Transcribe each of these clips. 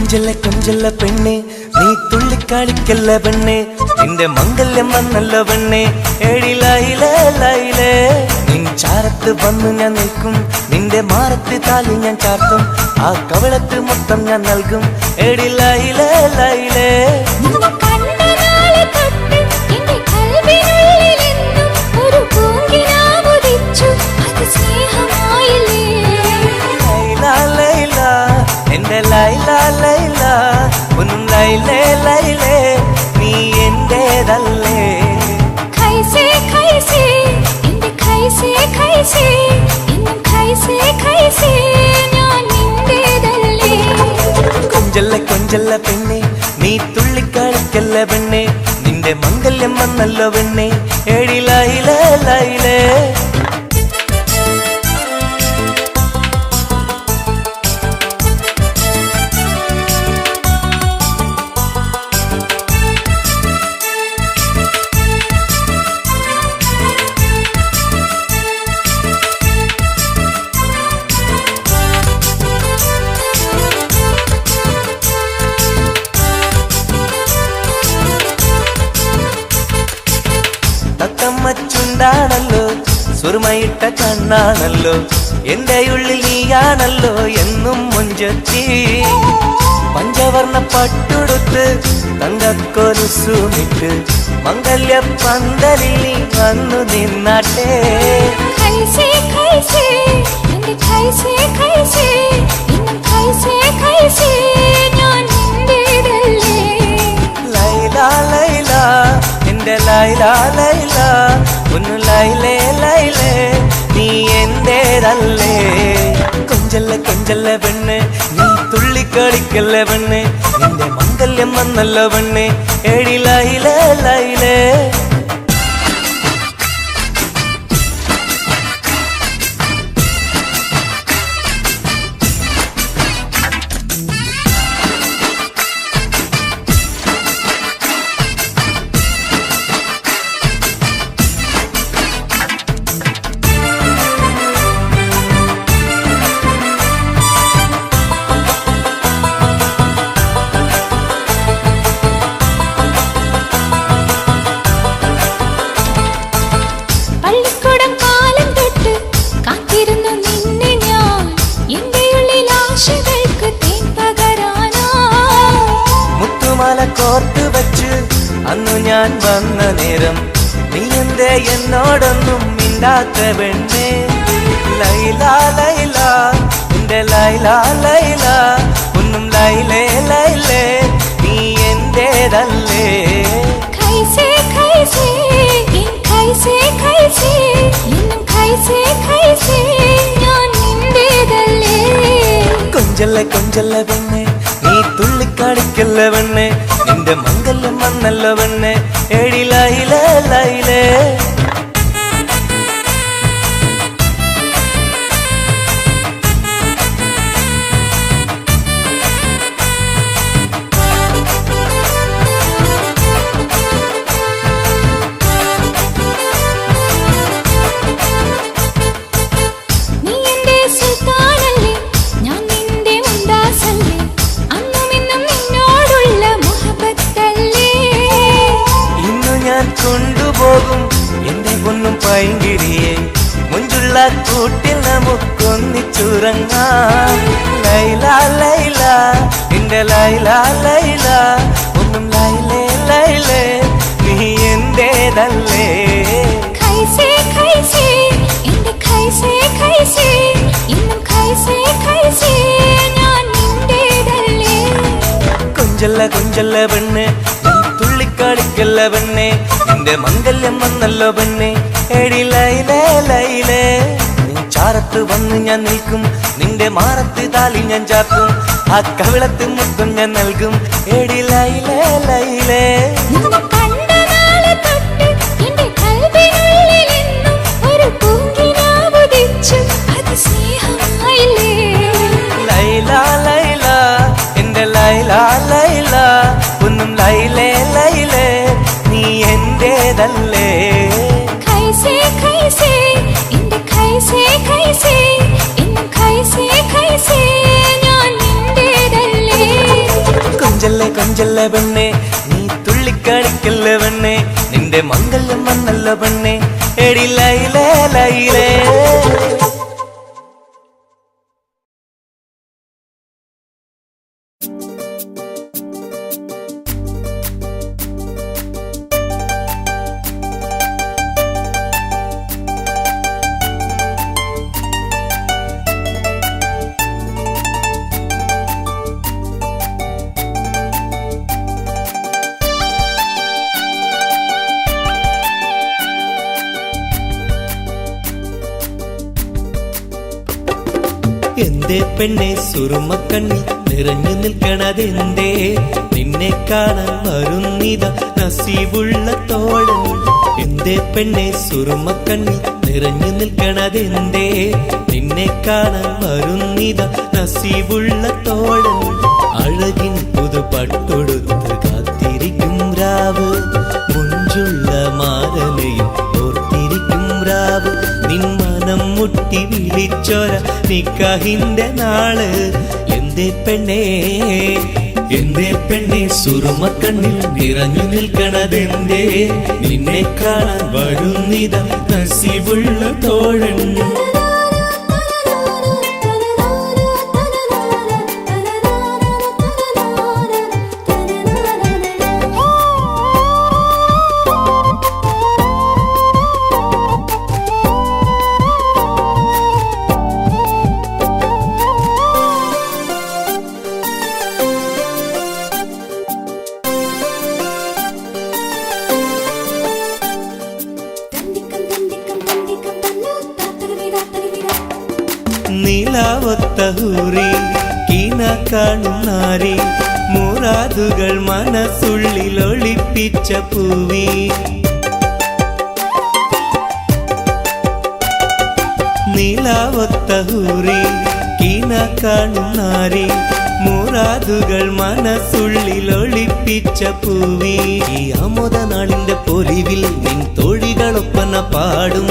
കൊഞ്ചല്ല കൊഞ്ചല്ല പെണ്ണെ നീ തുള്ളിക്കളിക്കല്ല പെണ്ണെ നിന്റെ മംഗല്യം വന്നല്ലോ പെണ്ണെ എടി ലൈലേ ലൈലേ നിൻ ചാരത്ത് വന്നു ഞാൻ നിൽക്കും നിന്റെ മാറത്ത് താലി ഞാൻ ചാർത്തും ആ കവളത്ത് മൊത്തം ഞാൻ നൽകും എടി ലൈലേ ലൈലേ എന്റെ ലൈല ലൈല ഒന്നും ലൈലേ ലൈലേ നീ എന്റേതല്ലേ ഖൈസേ ഖൈസേ എന്റെ ഖൈസേ ഖൈസേ എന്നും ഖൈസേ ഖൈസേ ഞാൻ നിന്റേതല്ലേ കൊഞ്ചല്ല കൊഞ്ചല്ല പെണ്ണെ നീ തുള്ളിക്കളിക്കല്ല പെണ്ണെ നിന്റെ മംഗല്യം വന്നല്ലോ പെണ്ണെ എടി ലൈലേ ലൈലേ തത്തമ്മച്ചുണ്ടാണല്ലോ സുറുമയിട്ട കണ്ണാണല്ലോ എന്റെ ഉള്ളിൽ നീയാണല്ലോ എന്നും മുഞ്ചത്തി പഞ്ചവർണ്ണ പട്ടുടുത്ത് തങ്കക്കൊലുസുമിട്ട് മംഗല്യ പന്തലിൽ നീ വന്നു നിന്നാട്ടെ ഖൈസേ ഖൈസേ എന്റെ ഖൈസേ ഖൈസേ എന്നും ഖൈസേ ഖൈസേ ഞാൻ നിന്റേതല്ലേ ലൈല ലൈല എന്റെ ലൈല ലൈല ഒന്ന് ലൈലേ ലൈലേ നീ എന്റേതല്ലേ കൊഞ്ചല്ല കൊഞ്ചല്ല പെണ്ണ് നീ തുള്ളിക്കളിക്കല്ല പെണ്ണ് നിന്റെ മംഗല്യം വന്നല്ലോ പെണ്ണ് എടി ലൈലേ ലൈലേ കോർത്ത് വെച്ച് അന്നു ഞാൻ വന്ന നേരം നീ എന്തേ എന്നോടൊന്നും മിണ്ടാത്ത പെണ്ണേ ലൈല ലൈല എന്റെ ലൈല ലൈല ഒന്നും ലൈലേ ലൈലേ നീ എന്റേതല്ലേ ഖൈസേ ഖൈസേ എൻ ഖൈസേ ഖൈസേ എന്നും ഖൈസേ ഖൈസേ ഞാൻ നിന്റേതല്ലേ കൊഞ്ചല്ല കൊഞ്ചല്ല പെണ്ണെ നീ തുള്ളിക്കളിക്കല്ല പെണ്ണെ നിന്റെ മംഗല്യം വന്നല്ലോ പെണ്ണെ എടി ലൈലേ ലൈലേ കൊണ്ടുപോകും എന്റെ പൊന്നും പൈങ്കിരിയെ മുഞ്ചുള്ള കൂട്ടിൽ നമുക്കൊന്നിച്ചുറങ്ങാം ലൈല ലൈല എന്റെ ലൈല ലൈല ഒന്നും ലൈലേ ലൈലേ നീ എന്റേതല്ലേ ഖൈസേ ഖൈസേ എന്റെ ഖൈസേ ഖൈസേ എന്നും ഖൈസേ ഖൈസേ ഞാൻ നിന്റേതല്ലേ കൊഞ്ചല്ല കൊഞ്ചല്ല പെണ്ണ് തുള്ളിക്കളിക്കല്ല പെണ്ണെ നിന്റെ മംഗല്യം വന്നല്ലോ പെണ്ണെ എടി ലൈലേ ലൈലേ നിൻ ചാരത്ത് വന്ന് ഞാൻ നിൽക്കും നിന്റെ മാറത്ത് താലി ഞാൻ ചാർത്തും ആ കവിളത്ത് മുത്തം ഞാൻ നൽകും എടി ലൈലേ ലൈലേ ലൈല ലൈല എന്റെ ലൈല ലൈല ഒന്നും ലൈലേ ലൈലേ നീ എന്റേതല്ലേ ഖൈസേ ഖൈസേ എന്റെ ഖൈസേ ഖൈസേ എന്നും ഖൈസേ ഖൈസേ ഞാൻ നിന്റേതല്ലേ കൊഞ്ചല്ല പെണ്ണെ നീ തുള്ളിക്കളിക്കല്ല പെണ്ണെ നിന്റെ മംഗല്യം വന്നല്ല പെണ്ണെ എടി ലൈലേ ലൈലേ എന്തേ പെണ്ണെ സുറുമക്കണ്ണി നിറഞ്ഞു നിൽക്കണതെന്തേ നിന്നെ കാണാൻ വരുന്നിത നസീബുള്ള തോഴൻ എന്തേ പെണ്ണെ സുറുമക്കണ്ണി നിറഞ്ഞു നിൽക്കണതെന്തേ നിന്നെ കാണാൻ വരുന്നിത നസീബുള്ള തോഴൻ അഴകിൻ പുതുപട്ടൊടുത്ത് കാത്തിരിക്കും രാവ് മുഞ്ചുള്ള മാരലയും ഓർത്തിരിക്കും രാവ് നിൻ മനം മുട്ടി വിളിച്ചോര നിക്കാഹിന്റെ നാള് എന്തേ പെണ്ണെ സുറുമക്കണ്ണിൽ നിറഞ്ഞു നിൽക്കണതെന്തേ നിന്നെ കാണാൻ വരുന്നിത നസീബുള്ള തോഴൻ നിലാവത്തഹൂറി കീന കാണുന്നാരി മുറാദുകൾ മനസ്സുള്ളിൽ ഒളിപ്പിച്ച പൂവി നിലാവത്തഹൂറി കീന കാണുന്നാരി മുറാദുകൾ മനസ്സുള്ളിൽ ഒളിപ്പിച്ച പൂവി ഈ ആമോദ നാളിന്റെ പൊലിവിൽ നിൻ തോഴികളൊപ്പന പാടും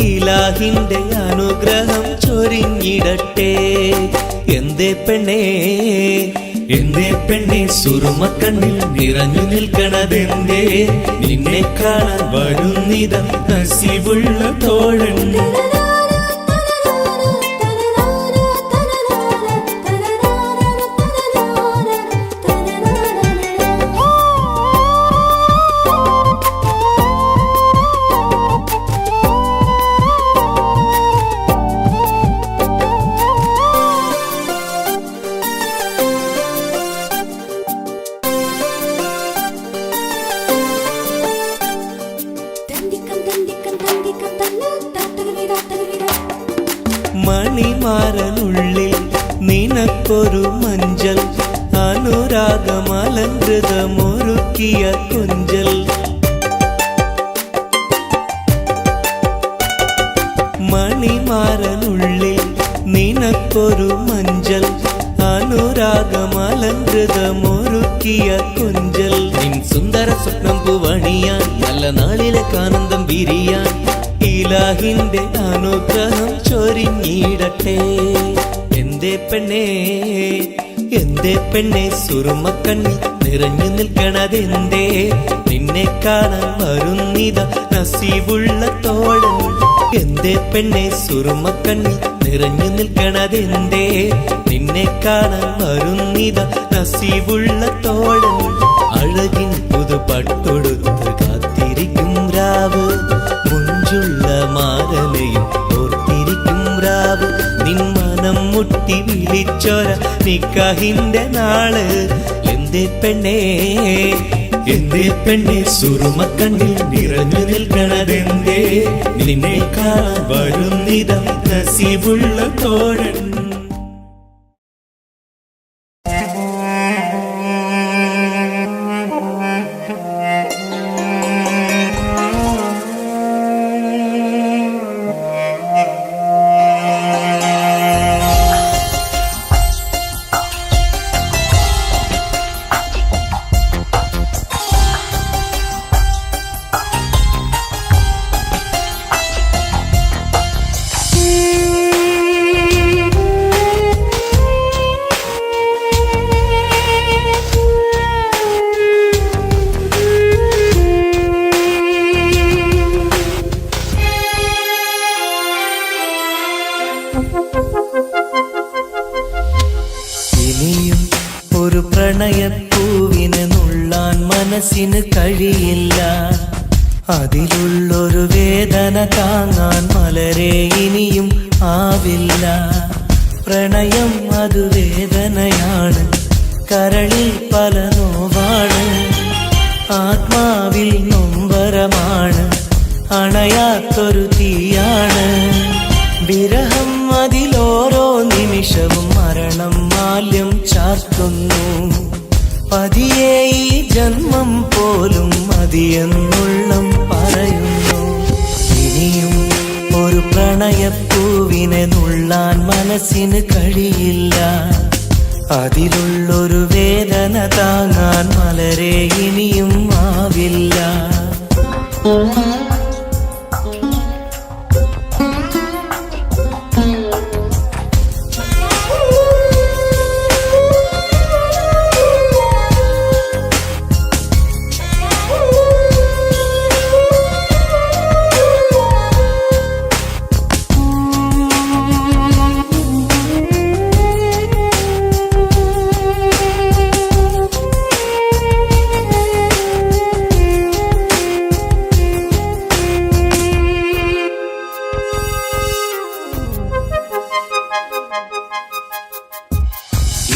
ഇലാഹിന്റെ അനുഗ്രഹം ചൊരിഞ്ഞിടട്ടെ എന്തേ പെണ്ണെ സുറുമക്കണ്ണിൽ നിറഞ്ഞു നിൽക്കണതെന്തേ നിന്നെ കാണാൻ വരുന്നിത നസീബുള്ള തോഴൻ മണിമാരനുള്ളിൽ നിനക്കൊരു മഞ്ചൽ അനുരാഗമലങ്കൃതമൊരുക്കിയ കൊഞ്ചൽ മണിമാരനുള്ളിൽ നിനക്കൊരു മഞ്ചൽ അനുരാഗമലങ്കൃതമൊരുക്കിയ കൊഞ്ചൽ നിൻ സുന്ദര സ്വപ്നം പൂവണിയാൻ നല്ല നാളിലെ ആനന്ദം വിരിയാൻ ഇലാഹിന്റെ അനുഗ്രഹം ചൊരിഞ്ഞിടട്ടെ എന്തേ പെണ്ണെ സുറുമക്കണ്ണി നിറഞ്ഞു നിൽക്കണതെന്തേ നിന്നെ കാണാൻ വരുന്നിത നസീബുള്ള തോഴൻ എന്തേ പെണ്ണെ സുറുമക്കണ്ണി നിറഞ്ഞു നിൽക്കണതെന്തേ നിന്നെ കാണാൻ വരുന്നിത നസീബുള്ള തോഴൻ അഴകിൻ പുതുപട്ടൊടുത്ത് കാത്തിരിക്കും രാവ് മുഞ്ചുള്ള മാരലയും ഓർത്തിരിക്കും രാവ് നിൻ മനം മുട്ടി വിളിച്ചോര നിക്കാഹിന്റെ നാള് എന്തേ പെണ്ണെ സുറുമക്കണ്ണിൽ നിറഞ്ഞു നിൽക്കണതെന്തേ നിന്നെ കാണാൻ വരുന്നിത നസീബുള്ള തോഴൻ ഇനിയും ഒരു പ്രണയപ്പൂവിനെ നുള്ളാൻ മനസ്സിന് കഴിയില്ല. അതിലുള്ളൊരു വേദന താങ്ങാൻ മലരെ ഇനിയും ആവില്ല. പ്രണയം അത് വേദനയാണ്, കരളിൽ പല നോവാണ്, ആത്മാവിൽ നൊമ്പരമാണ്, അണയാത്തൊരു തീയാണ്. വിരഹം അതിലോരോ നിമിഷവും മരണം മാല്യം ചാർത്തുന്നു. പതിയെ ഈ ജന്മം പോലും മതിയെന്നുള്ളം പറയുന്നു. ഇനിയും ഒരു പ്രണയപ്പൂവിനെ നുള്ളാൻ മനസ്സിന് കഴിയില്ല. അതിലുള്ളൊരു വേദന താങ്ങാൻ മലരെ ഇനിയും ആവില്ല.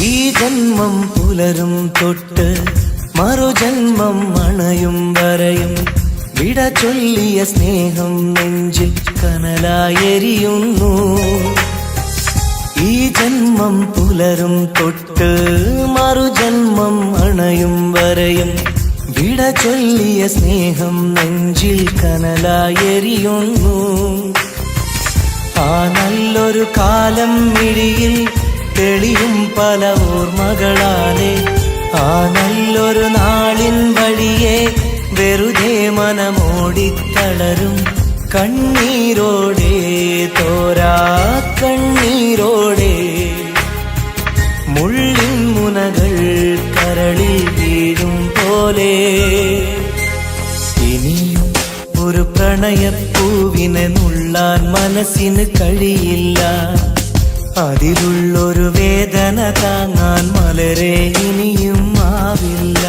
ഈ ജന്മം പുലരും തൊട്ട് മറുജന്മം അണയും വരെയും വിട ചൊല്ലിയ സ്നേഹം നെഞ്ചിൽ കനലായെരിയുന്നു. ഈ ജന്മം പുലരും തൊട്ട് മറുജന്മം അണയും വരെയും വിട ചൊല്ലിയ സ്നേഹം നെഞ്ചിൽ കനലായെരിയുന്നു. ആ നല്ലൊരു കാലം മിഴിയിൽ തെളിയും പല ഓർമ്മകളാലെ, ആ നല്ലൊരു നാളിൻ വഴിയെ വെറുതെ മനമോടിത്തളരും കണ്ണീരോടെ, തോരാ കണ്ണീരോടെ. മുള്ളിൻ മുനകൾ കരളിൽ വീഴും പോലെ. ഇനിയും ഒരു പ്രണയപ്പൂവിനെ നുള്ളാൻ മനസ്സിന് കഴിയില്ല. അതിലുള്ളൊരു വേദന താങ്ങാൻ മലരെ ഇനിയും ആവില്ല.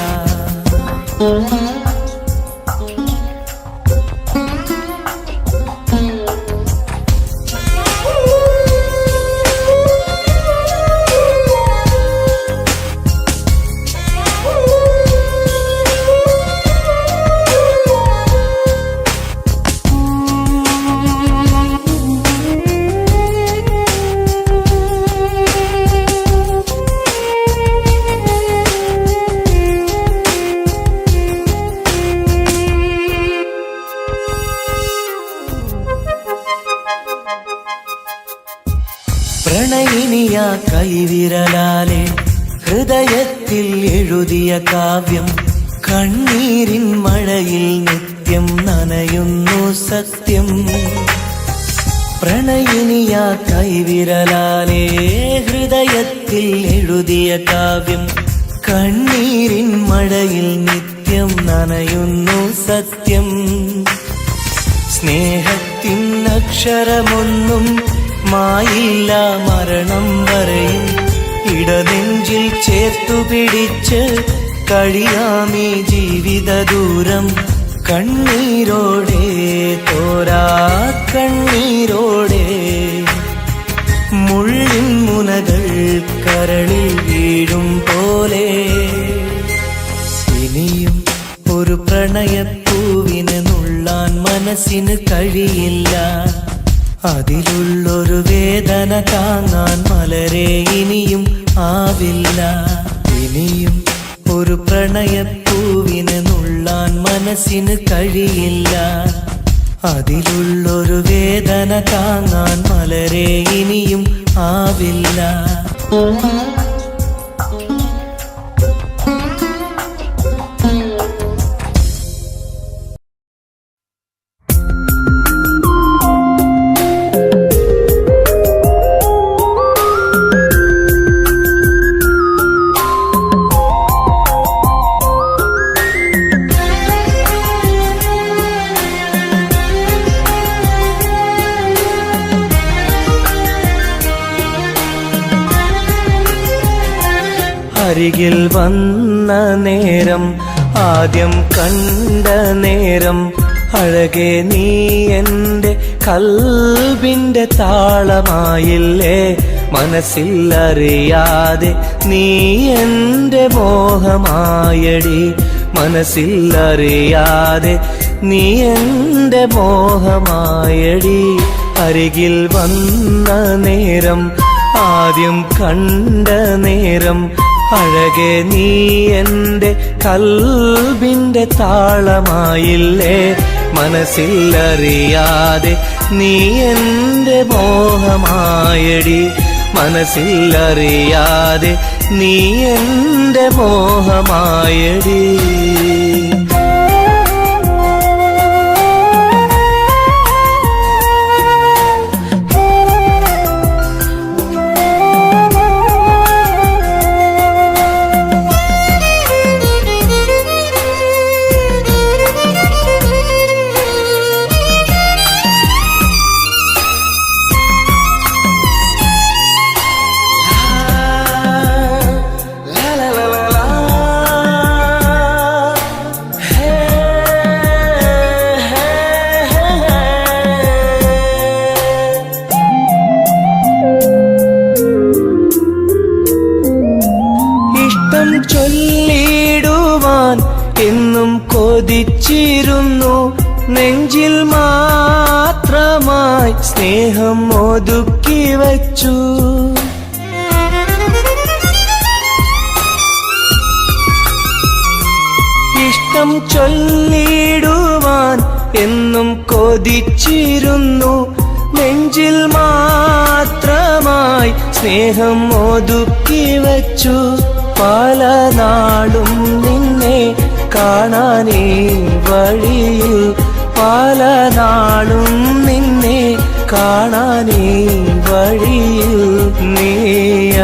പ്രണയിനിയ കൈവിരലാലെ ഹൃദയത്തിൽ എഴുതിയ കാവ്യം കണ്ണീരിൻ മഴയിൽ നിത്യം നനയുന്നു സത്യം. പ്രണയിനിയ കൈവിരലാലെ ഹൃദയത്തിൽ എഴുതിയ കാവ്യം കണ്ണീരിൻ മഴയിൽ നിത്യം നനയുന്നു സത്യം. സ്നേഹത്തിൻ അക്ഷരമൊന്നും മായില്ല മരണം വരെയും, ഇടനെഞ്ചിൽ ചേർത്തു പിടിച്ച് കഴിയാമീ ജീവിത ദൂരം. കണ്ണീരോടെ, തോരാ കണ്ണീരോടെ. മുള്ളിൻ മുനകൾ കരളിൽ വീഴും പോലെ. ഇനിയും ഒരു പ്രണയപ്പൂവിനെ നുള്ളാൻ മനസ്സിന് കഴിയില്ല. അതിലുള്ളൊരു വേദന താങ്ങാൻ മലരെ ഇനിയും ആവില്ല. ഇനിയും ഒരു പ്രണയപ്പൂവിനെ നുള്ളാൻ മനസ്സിന് കഴിയില്ല. അതിലുള്ളൊരു വേദന താങ്ങാൻ മലരെ ഇനിയും ആവില്ല. അരികിൽ വന്ന നേരം ആദ്യം കണ്ട നേരം അഴകെ നീ എൻ്റെ കൽബിൻ്റെ താളമായില്ലേ മനസ്സിൽ അറിയാതെ നീ എൻ്റെ മോഹമായടി മനസ്സിൽ അറിയാതെ നീ എൻ്റെ മോഹമായടി അരികിൽ വന്ന നേരം ആദ്യം കണ്ട നേരം അഴകെ നീ എൻ്റെ കൽബിൻ്റെ താളമായില്ലേ മനസ്സിൽ അറിയാതെ നീ എൻ്റെ മോഹമായടി മനസ്സിൽ അറിയാതെ നീ എൻ്റെ മോഹമായടി ചൊല്ലിടുവാൻ എന്നും കൊതിച്ചിരുന്നു നെഞ്ചിൽ മാത്രമായി സ്നേഹം ഒതുക്കി വച്ചു ഇഷ്ടം ചൊല്ലിടുവാൻ എന്നും കൊതിച്ചിരുന്നു നെഞ്ചിൽ മാത്രമായി സ്നേഹം ഒതുക്കി വച്ചു പല നാളും നിന്നെ കാണാനേ വഴിയിൽ പല നാളും നിന്നെ കാണാനേ വഴിയിൽ നീ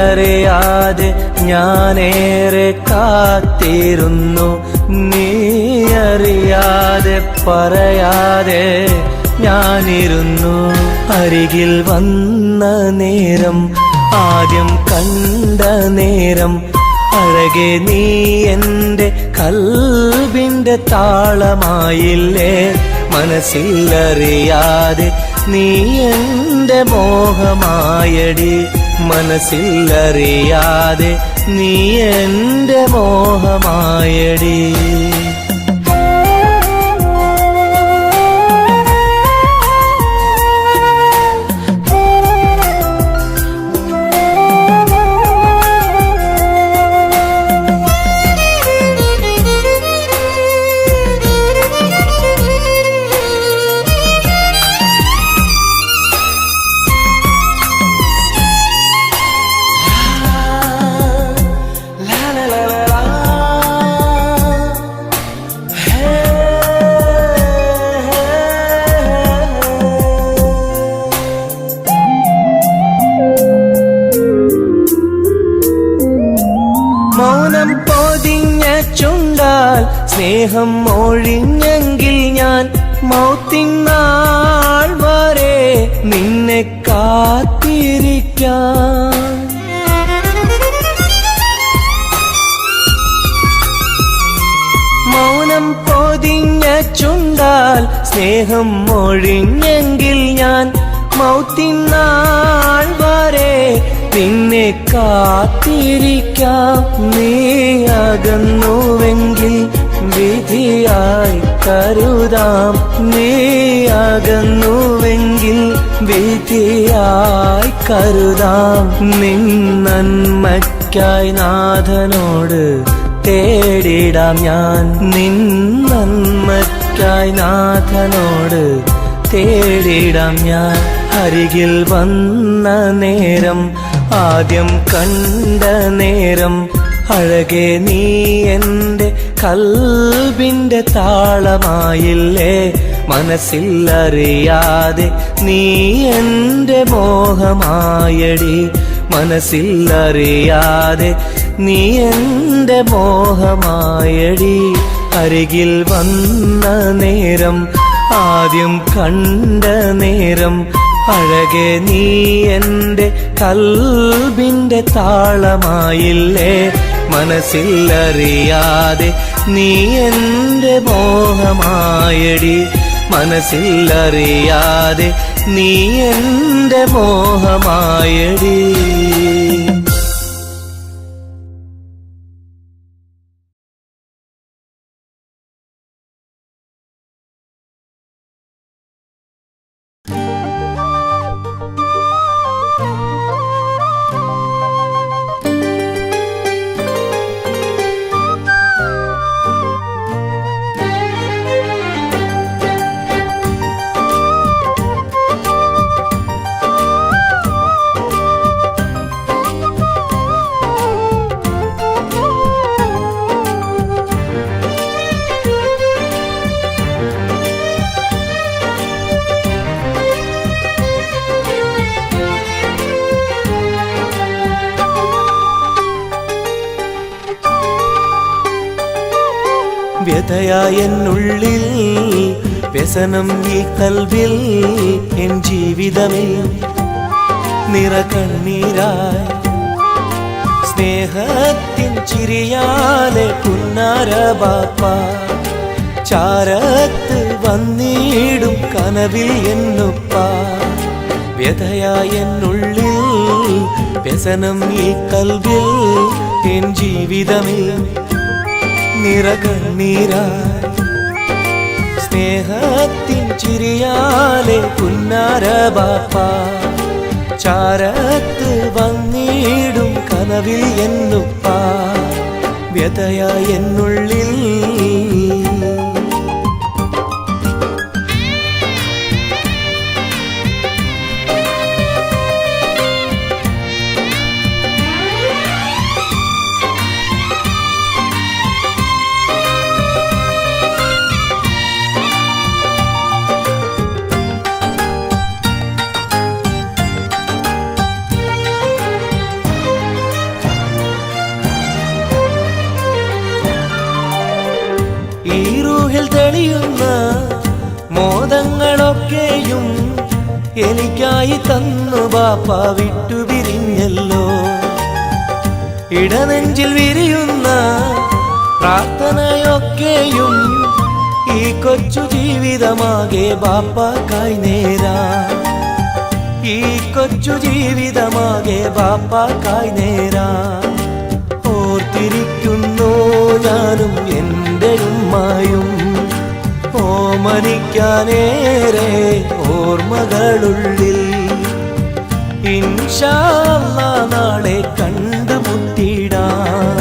അറിയാതെ ഞാനേറെ കാത്തിരുന്നു നീ അറിയാതെ പറയാതെ ഞാനിരുന്നു അരികിൽ വന്ന നേരം ആദ്യം കണ്ട നേരം അഴകെ നീ എൻ്റെ കൽബിൻ്റെ താളമായില്ലേ മനസ്സിൽ അറിയാതെ നീ എൻ്റെ മോഹമായടി മനസ്സിൽ അറിയാതെ നീ എൻ്റെ മോഹമായടി മൗനം പൊതിഞ്ഞ ചുണ്ടാൽ സ്നേഹം ഒഴിഞ്ഞെങ്കിൽ ഞാൻ മൗത്തിൻ നാൾ വരെ നിന്നെ കാത്തിരിക്കാം മൗനം പൊതിഞ്ഞ ചുണ്ടാൽ സ്നേഹം ഒഴിഞ്ഞെങ്കിൽ ഞാൻ മൗത്തിൻ നാൾ വരെ നിന്നെ കാത്തിരിക്കാം നീ അകന്നുവെങ്കിൽ വിധിയായി കരുതാം നീ അകന്നുവെങ്കിൽ വിധിയായി കരുതാം നിൻ നന്മയ്ക്കായി നാഥനോട് തേടിടാം ഞാൻ നിൻ നന്മയ്ക്കായി നാഥനോട് തേടിടാം ഞാൻ അരികിൽ വന്ന നേരം ആദ്യം കണ്ട നേരം അഴകെ നീ എൻ്റെ കൽബിൻ്റെ താളമായില്ലേ മനസ്സിൽ അറിയാതെ നീ എൻ്റെ മോഹമായടി മനസ്സിൽ അറിയാതെ നീ എൻ്റെ മോഹമായടി അരികിൽ വന്ന നേരം ആദ്യം കണ്ട നേരം അഴകെ നീ എൻ്റെ കൽബിൻ്റെ താളമായില്ലേ, മനസ്സിലറിയാതെ നീ എൻ്റെ മോഹമായടി, മനസ്സിലറിയാതെ നീ എൻ്റെ മോഹമായടി. വ്യഥയായെന്നുള്ളിൽ വ്യസനം ഈ കൽവിൽ, എൻ ജീവിതമേ നിറകണ്ണീരായി സ്നേഹത്തിൻ ചിരിയാലെ പുന്നാര ബാപ്പ ചാരത്ത് വന്നിടും കനവിൽ എന്നുപ്പ. വ്യഥയായെന്നുള്ളിൽ വ്യസനം ഈ കൽവിൽ, എൻ ജീവിതമേ നിറകണ്ണീരായി സ്നേഹത്തിൻ ചിരിയാലെ പുന്നാര ബാപ്പ ചാരത്ത് വന്നിടും കനവിൽ എന്നുപ്പ. വ്യഥയായെന്നുള്ളിൽ ഈ റൂഹിൽ തെളിയുന്ന മോദങ്ങളൊക്കെയും എനിക്കായി തന്നു ബാപ്പ വിട്ടുപിരിഞ്ഞല്ലോ. ഇടനെഞ്ചിൽ വിരിയുന്ന പ്രാർത്ഥനയൊക്കെയും ഈ കൊച്ചു ജീവിതമാകെ ബാപ്പാക്കായി നേരാ, ഈ കൊച്ചു ജീവിതമാകെ ബാപ്പാക്കായി നേരാ. ഓർത്തിരിക്കുന്നു ഞാനും എൻ്റെ ഉമ്മായും, ഓമനിക്കാനേറെ ഓർമ്മകളുള്ളിൽ. ഇൻഷാ അല്ലാഹ് നാളെ കണ്ടുമുട്ടിടാൻ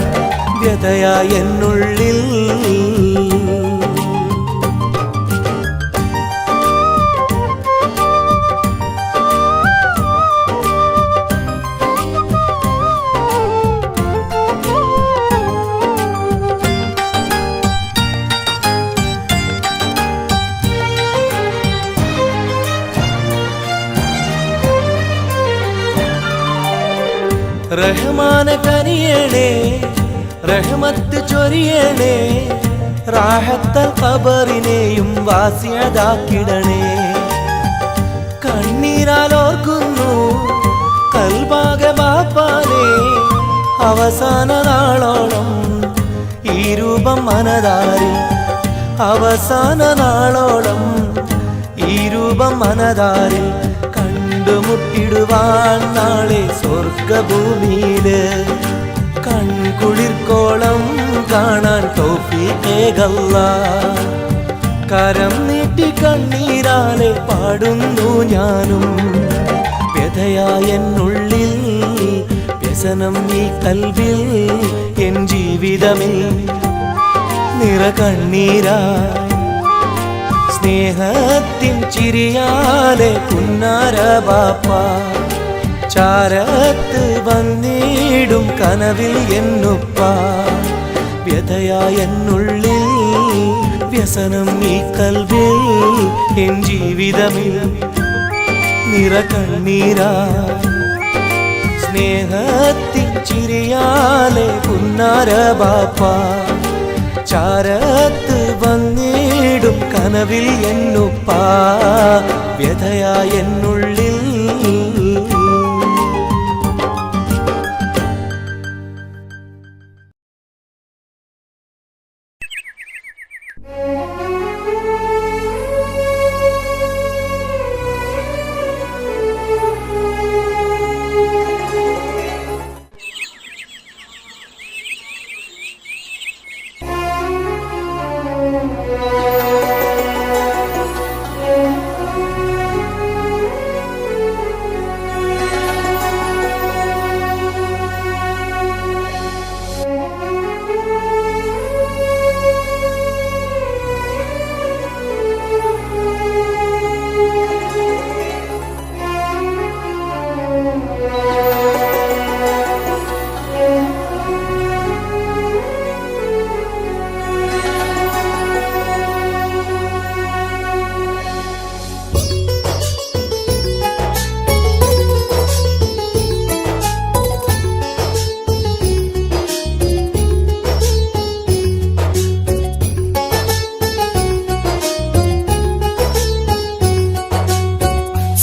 വ്യഥയായെന്നുള്ളിൽ. റഹ്മാന കനിയണേ, റഹ്മത്ത് ചൊരിയണേ, റാഹത്തൽ ഖബറിനെയും വാസിയതാക്കിടണേ. കണ്ണീരാലോർക്കുന്നു കൽബാകെ ബാപ്പാനെ, അവസാന നാളോളം ഈ രൂപം മനതാരിൽ, അവസാന നാളോളം ഈ രൂപം മനതാരിൽ. കണ്ടുമുട്ടിടുവാൻ നാളെ സ്വർഗഭൂമിയില്, കൺകുളിർക്കോളം കാണാൻ തൗഫീഖേകല്ലാഹ്. കരം നീട്ടി കണ്ണീരാലെ പാടുന്നു ഞാനും. വ്യഥയായെന്നുള്ളിൽ വ്യസനം ഈ കൽവിൽ, എൻ ജീവിതമേ നിറകണ്ണീരായി സ്നേഹത്തിൻ ചിരിയാലെ പുന്നാര ബാപ്പ ചാരത്ത് വന്നിടും കനവിൽ എന്നുപ്പ. വ്യഥയായെന്നുള്ളിൽ വ്യസനം ഈ കൽവിൽ, എൻ ജീവിതമേ നിറകണ്ണീരായി സ്നേഹത്തിൻ ചിരിയാലെ പുന്നാര ബാപ്പ ചാരത്ത് വന്നിടും കനവിൽ എന്നുപ്പ. വ്യഥയായെന്നുള്ളിൽ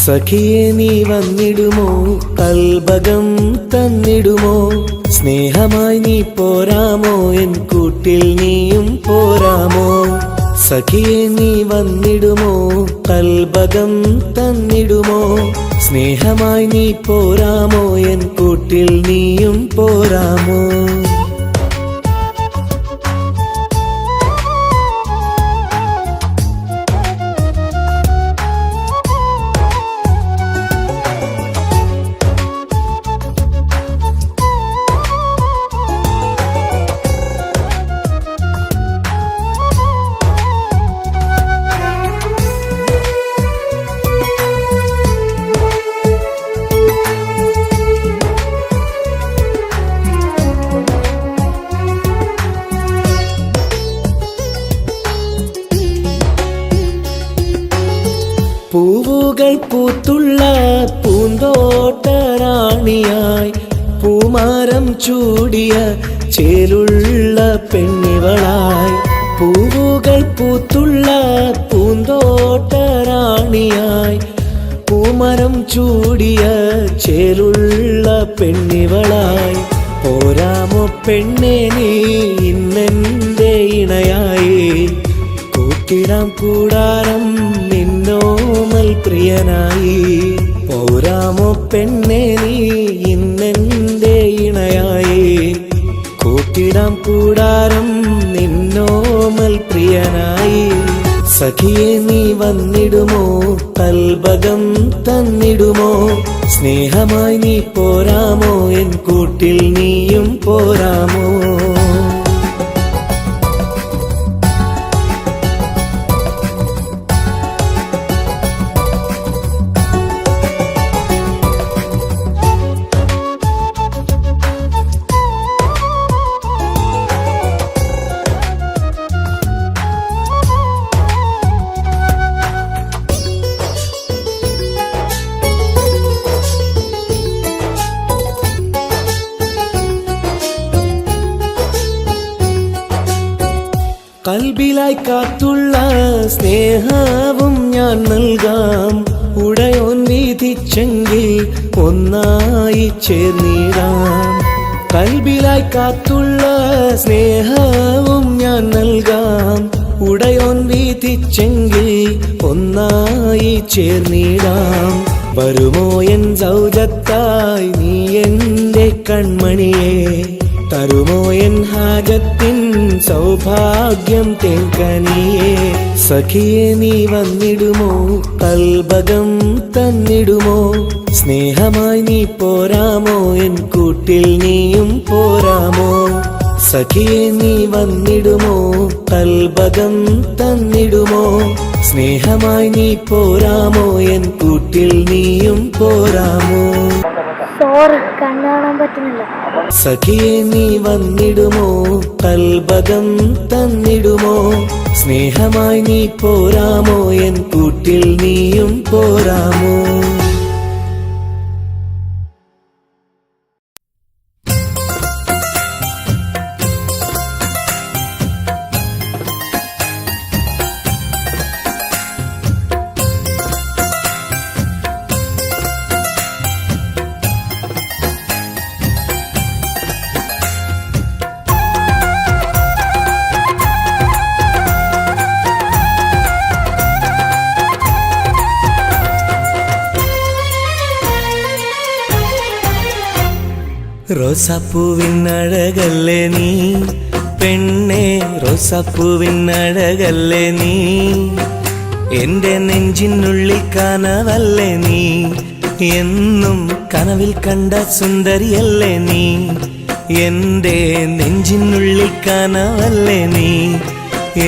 സഖിയെ നീ വന്നിടുമോ കൽബകം തന്നിടുമോ സ്നേഹമായി നീ പോരാമോ എൻ കൂട്ടിൽ നീയും പോരാമോ സഖിയെ നീ വന്നിടുമോ കൽബകം തന്നിടുമോ സ്നേഹമായി നീ പോരാമോ എൻ കൂട്ടിൽ നീയും പോരാമോ പൂവുകൾ പൂത്തുള്ള പൂന്തോട്ടറാണിയായി പൂമാരം ചൂടിയ ചേലുള്ള പെണ്ണിവളായി പൂവുകൾ പൂത്തുള്ള പൂന്തോട്ടറാണിയായി പൂമരം ചൂടിയ ചേലുള്ള പെണ്ണിവളായി പോരാമോ പെണ്ണെ നീ ഇന്നെന്റെ ഇണയായി കൂട്ടിടാം കൂടാരം നിന്നോമൽ പ്രിയനായി പോരാമോ പെണ്ണെ നീ ഇന്നെന്റെ ഇണയായി കൂട്ടിടാം കൂടാരം നിന്നോമൽ പ്രിയനായി സഖിയെ നീ വന്നിടുമോ കൽബകം തന്നിടുമോ സ്നേഹമായി നീ പോരാമോ എൻ കൂട്ടിൽ നീയും പോരാമോ കൽബിലായി കാത്തുള്ള സ്നേഹവും ഞാൻ നൽകാം ഉടയോൻ വിധിച്ചെങ്കിൽ ഒന്നായി ചേർന്നിടാം കൽബിലായി കാത്തുള്ള സ്നേഹവും ഞാൻ നൽകാം ഉടയോൻ വിധിച്ചെങ്കിൽ ഒന്നായി ചേർന്നിടാം വരുമോ എൻ സൗജത്തായി നീ എന്റെ കൺമണിയെ തരുമോ എൻ ഹാജത്തിൻ സൗഭാഗ്യം തേങ്കനിയേ സഖിയെ നീ വന്നിടുമോ കൽബകം തന്നിടുമോ സ്നേഹമായി നീ പോരാമോ എൻ കൂട്ടിൽ നീയും പോരാമോ സഖിയെ നീ വന്നിടുമോ കൽബകം തന്നിടുമോ സ്നേഹമായി നീ പോരാമോ എൻ കൂട്ടിൽ നീയും പോരാമോ സോറി കണ്ണു കാണാൻ പറ്റുന്നില്ല സഖിയെ നീ വന്നിടുമോ കൽബകം തന്നിടുമോ സ്നേഹമായി നീ പോരാമോ എൻ കൂട്ടിൽ നീയും പോരാമോ റോസാപ്പൂവിനഴകല്ലേ നീ പെണ്ണെ റോസാപ്പൂവിനഴകല്ലേ നീ എന്റെ നെഞ്ചിനുള്ളിൽ കനവല്ലേ നീ എന്നും കനവിൽ കണ്ട സുന്ദരിയല്ലേ നീ എന്റെ നെഞ്ചിനുള്ളിൽ കനവല്ലേ നീ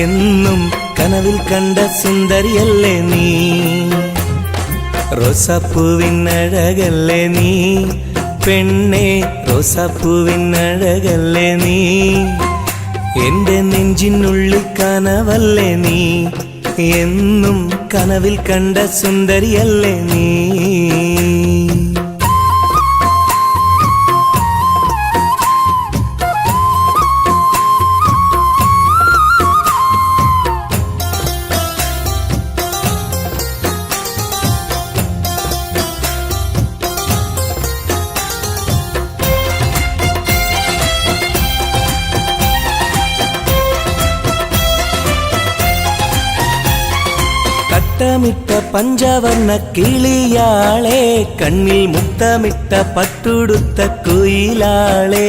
എന്നും കനവിൽ കണ്ട സുന്ദരിയല്ലേ നീ റോസാപ്പൂവിനഴകല്ലേ നീ പെണ്ണെ റോസാപ്പൂവിനഴകല്ലേ നീ എന്റെ നെഞ്ചിനുള്ളിൽ കനവല്ലേ നീ എന്നും കനവിൽ കണ്ട സുന്ദരിയല്ലേ നീ തട്ടമിട്ട പഞ്ചവർണ്ണ കിളിയാളെ, കണ്ണിൽ മുത്തമിട്ട പട്ടുടുത്ത കുയിലാളെ,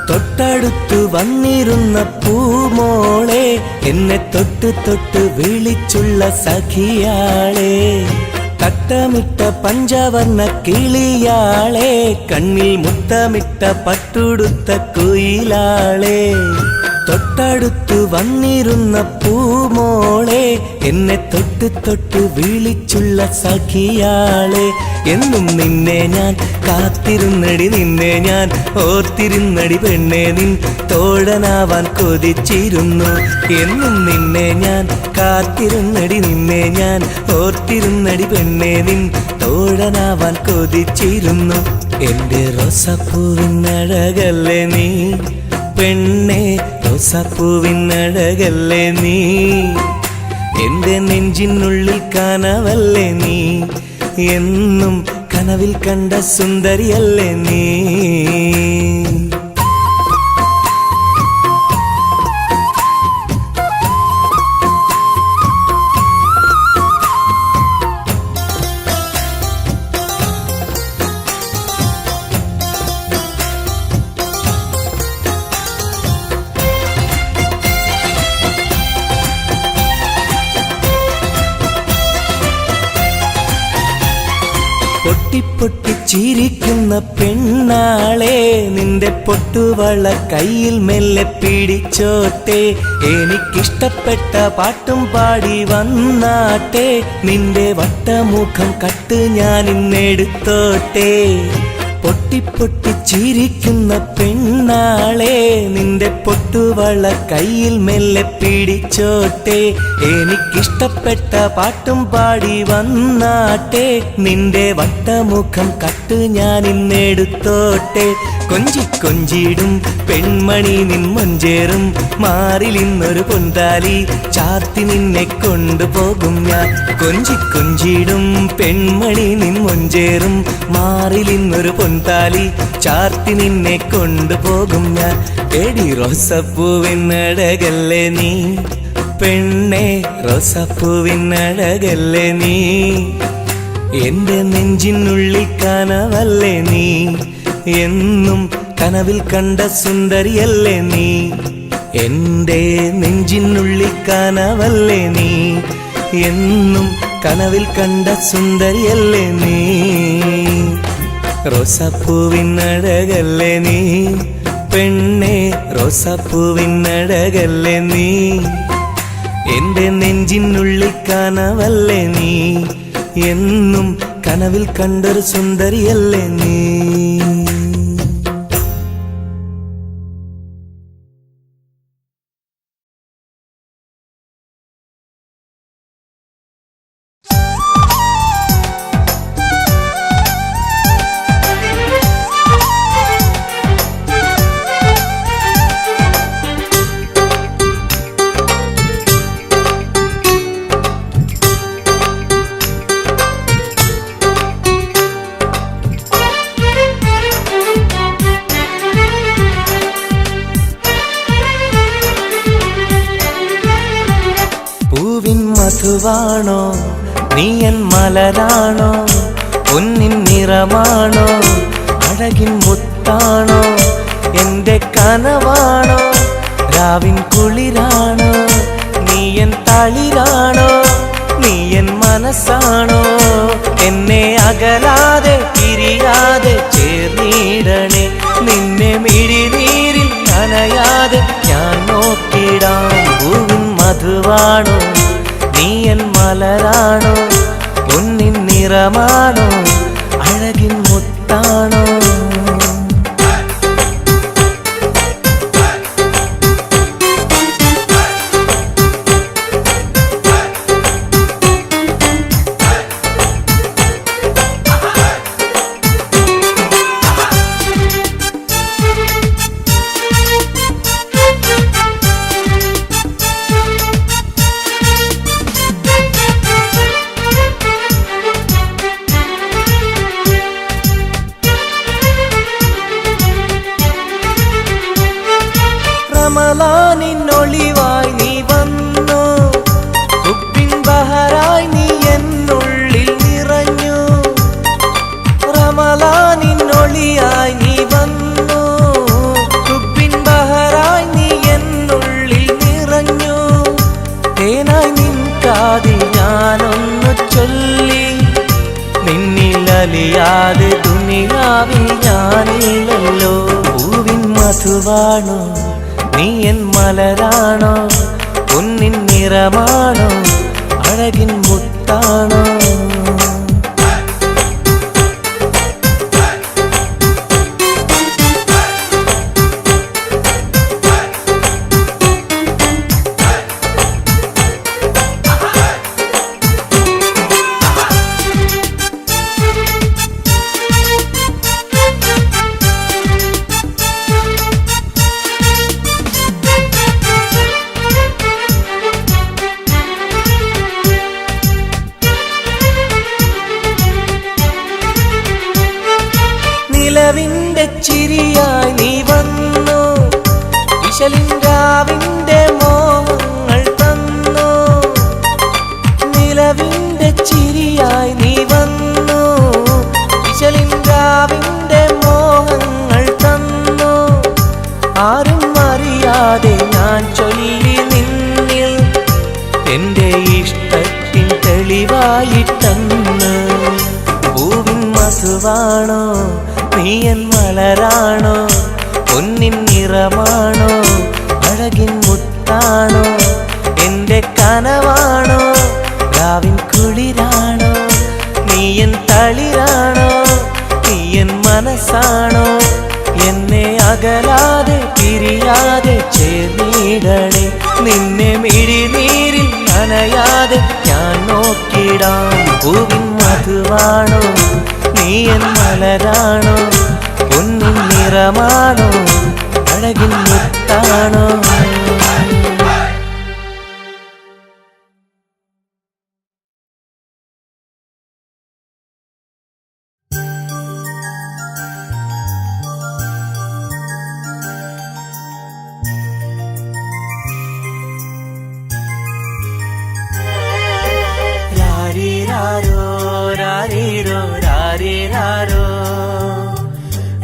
തൊട്ടടുത്തു വന്നിരുന്ന പൂമോളെ, എന്നെ തൊട്ട് തൊട്ട് വിളിച്ചുള്ള സഖിയാളെ. തട്ടമിട്ട പഞ്ചവർണ്ണ കിളിയാളെ, കണ്ണിൽ മുത്തമിട്ട പട്ടുടുത്ത കുയിലാളെ, തൊട്ടടുത്തു വന്നിരുന്ന പൂമോളെ, എന്നെ തൊട്ട് തൊട്ട് വിളിച്ചുള്ള സഖിയാളെ. എന്നും നിന്നെ ഞാൻ കാത്തിരുന്നടി, നിന്നെ ഞാൻ ഓർത്തിരുന്നടി പെണ്ണെ, നിൻ തോഴനാവാൻ കൊതിച്ചിരുന്നു. എന്നും നിന്നെ ഞാൻ കാത്തിരുന്നടി, നിന്നെ ഞാൻ ഓർത്തിരുന്നടി പെണ്ണെ, നിൻ തോഴനാവാൻ കൊതിച്ചിരുന്നു. എന്റെ റോസാപ്പൂവിനഴകല്ലേ നീ പെണ്ണെ, റോസാപ്പൂവിനഴകല്ലേ നീ, എന്റെ നെഞ്ചിനുള്ളിൽ കനവല്ലേ നീ, എന്നും കനവിൽ കണ്ട സുന്ദരിയല്ലേ നീ. പൊട്ടിപ്പൊട്ടി ചിരിക്കുന്ന പെണ്ണാളെ, നിന്റെ പൊട്ടുവള കയ്യിൽ മെല്ലെ പിടിച്ചോട്ടെ, എനിക്കിഷ്ടപ്പെട്ട പാട്ടും പാടി വന്നാട്ടെ, നിന്റെ വട്ടമുഖം കട്ട് ഞാൻ ഇന്നെടുത്തോട്ടെ. പൊട്ടിപ്പൊട്ടി ചിരിക്കുന്ന പെണ്ണാളെ, നിന്റെ പൊട്ടുവള കയ്യിൽ മെല്ലെ പിടിച്ചോട്ടെ, എനിക്കിഷ്ടപ്പെട്ട പാട്ടും പാടി വന്നാട്ടെ, നിന്റെ വട്ടമുഖം കട്ട് ഞാൻ ഇന്നെടുത്തോട്ടെ. കൊഞ്ചി കൊഞ്ചിടും പെൺമണി നിൻ മൊഞ്ചേറും മാറിലിന്നൊരു പൊന്താലി ചാർത്തി നിന്നെ കൊണ്ടുപോകും ഞാൻ. കൊഞ്ചി കൊഞ്ചിടും പെൺമണി നിൻ മൊഞ്ചേറും മാറിലിന്നൊരു പൊന്താലി ചാർത്തി നിന്നെ കൊണ്ടുപോകും ഞാൻ. എടി റോസപ്പൂവിനഴകല്ലേ നീ പെണ്ണെ, റോസപ്പൂവിനഴകല്ലേ നീ, എന്റെ നെഞ്ചിനുള്ളിൽ കനവല്ലേ നീ, എന്നും കനവിൽ കണ്ട സുന്ദരിയല്ലേ നീ, എന്റെ നെഞ്ചിനുള്ളിൽ കനവല്ലേ നീ, എന്നും കനവിൽ കണ്ട സുന്ദരിയല്ലേ നീ. റോസാപ്പൂവിനഴകല്ലേ നീ പെണ്ണെ, റോസാപ്പൂവിനഴകല്ലേ നീ, എന്റെ നെഞ്ചിനുള്ളിൽ കനവല്ലേ നീ, എന്നും കനവിൽ കണ്ടൊരു സുന്ദരിയല്ലേ നീ. മധുവാണോ നീ എൻ മലരാണോ, പൊന്നിൻ നിറമാണോ, അഴകിൻ മുത്താണോ, എന്റെ കനവാണോ, രാവിൻ കുളിരാണോ, നീ എൻ തളിരാണോ, നീ എൻ മനസ്സാണോ, എന്നെ അകലാതെ പിരിയാതെ ചേർന്നിടണേ, നിന്നെ മിഴിനീരിൽ നനയാതെ ഞാൻ നോക്കിടാം. പൂവിൻ മധുവാണോ നീ എൻ മലരാണോ, പൊന്നിൻ നിറമാണോ, അഴകിൻ മുത്താണോ. റമളാനിന്നൊളിവായി നീ വന്നു, ഹുബ്ബിൻ ബഹറായി നീ മധുവാണോ നീ എൻ മലരാണോ പൊന്നിൻ നിറമാണോ അഴകിൻ മുത്താണോ നിലവിന്റെ ചിരിയായി നീ വന്നു വിശലിൻരാവിന്റെ മോഹങ്ങൾ തന്നു നിലവിന്റെ ചിരിയായി നീ വന്നു വിശലിൻരാവിന്റെ മോഹങ്ങൾ തന്നു ആരും അറിയാതെ ഞാൻ ചൊല്ലി നിന്നിൽ എന്റെ ഇഷ്ടത്തിൻ തെളിവായിട്ടന്ന് പൂവിൻ മധുവാണോ നീ എൻ മലരാണോ പൊന്നിൻ നിറമാണോ അഴകിൻ മുത്താണോ എന്റെ കനവാണോ രാവിൻ കുളിരാണോ നീ എൻ തളിരാണോ നീ എൻ മനസ്സാണോ എന്നെ അകലാതെ പിരിയാതെ ചേർന്നിടണേ നിന്നെ മിഴിനീരിൽ നനയാതെ ഞാൻ നോക്കിടാം പൂവിൻ മധുവാണോ നീ എൻ മലരാണോ പൊന്നിൻ നിറമാണോ അഴകിൻ മുത്താണോ രാരിരാരോ രാരിരോ രാരിരാരോ